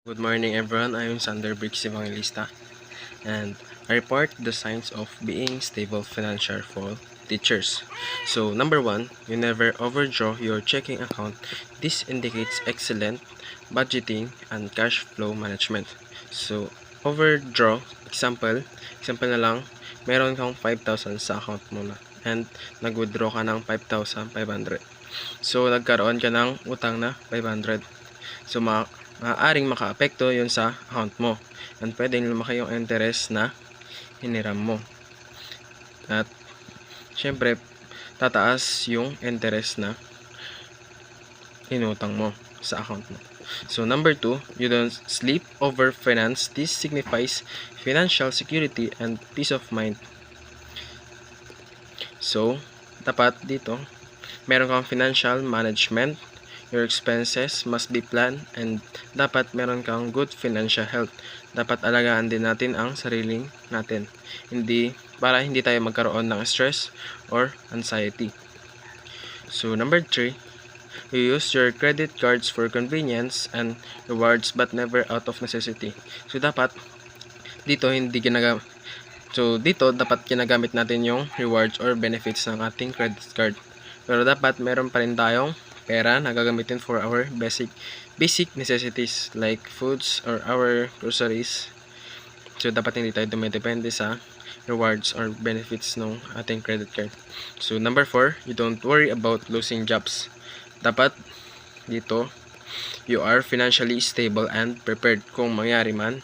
Good morning everyone, I am Sander Briggs Evangelista and I report the signs of being stable financial for teachers. So number 1, you never overdraw your checking account. This indicates excellent budgeting and cash flow management. So overdraw, example na lang, meron kang 5,000 sa account mo na and nag-withdraw ka ng 5,500. So nagkaroon ka ng utang na 500. So maaaring makaapekto yun sa account mo and pwedeng lumaki yung interest na hiniram mo at syempre tataas yung interest na inutang mo sa account mo. So number 2, you don't sleep over finance. This signifies financial security and peace of mind. So dapat dito meron kang financial management. Your expenses must be planned and dapat meron kang good financial health. Dapat alagaan din natin ang sarili natin. Para hindi tayo magkaroon ng stress or anxiety. So number 3, you use your credit cards for convenience and rewards but never out of necessity. So dapat dito dapat ginagamit natin yung rewards or benefits ng ating credit card. Pero dapat meron pa rin tayong pera na gagamitin for our basic necessities like foods or our groceries. So dapat hindi tayo dumidepende sa rewards or benefits ng ating credit card. So number 4, you don't worry about losing jobs. Dapat dito you are financially stable and prepared kung mangyari man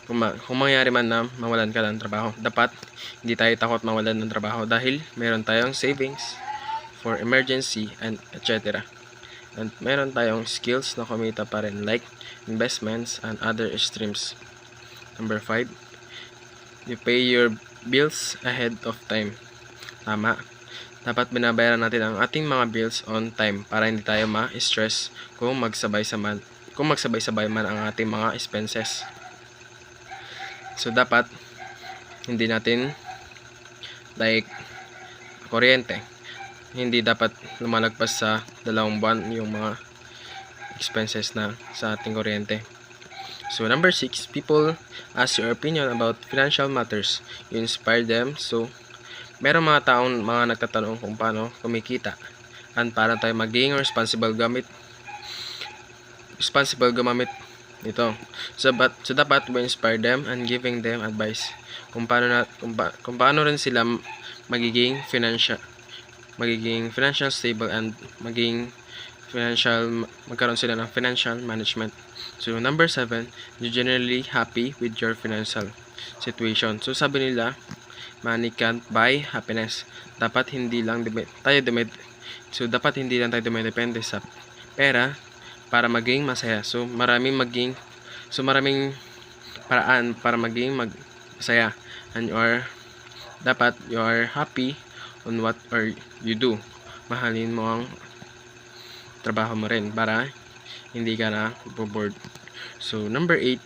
na mawalan ka ng trabaho. Dapat hindi tayo takot mawalan ng trabaho dahil meron tayong savings for emergency and etc. And meron tayong skills na kumita pa rin like investments and other streams. Number 5, you pay your bills ahead of time. Tama. Dapat binabayaran natin ang ating mga bills on time para hindi tayo ma-stress kung magsabay-sabay man ang ating mga expenses. So dapat hindi natin like kuryente, hindi dapat lumalagpas sa 2 buwan yung mga expenses na sa ating kuryente. So number 6, people ask your opinion about financial matters. You inspire them. So merong mga nagtatanong kung paano kumikita and para tayo maging responsible gumamit ito. So dapat we inspire them and giving them advice kung paano rin sila magiging financial stable and magkaroon sila ng financial management. So number 7, you generally happy with your financial situation. So sabi nila, money can't buy happiness. Dapat hindi lang tayo dumidepende sa pera para maging masaya. So maraming paraan para maging masaya and dapat you are happy on what you do. Mahalin mo ang trabaho mo rin para hindi ka na bored. So number 8,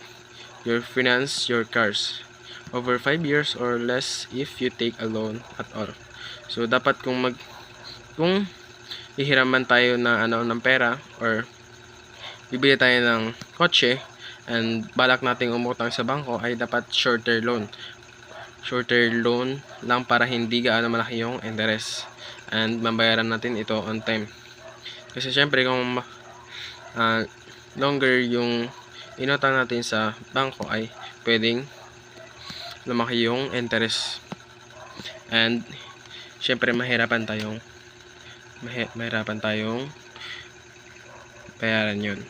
your finance your cars over 5 years or less if you take a loan at all. So dapat kung hihiraman tayo ng pera or bibili tayo ng kotse and balak nating umutang sa bangko ay dapat shorter loan lang para hindi gaano malaki yung interest and mabayaran natin ito on time. Kasi syempre kung longer yung inutang natin sa bangko ay pwedeng lumaki yung interest and syempre mahirapan tayong bayaran yun.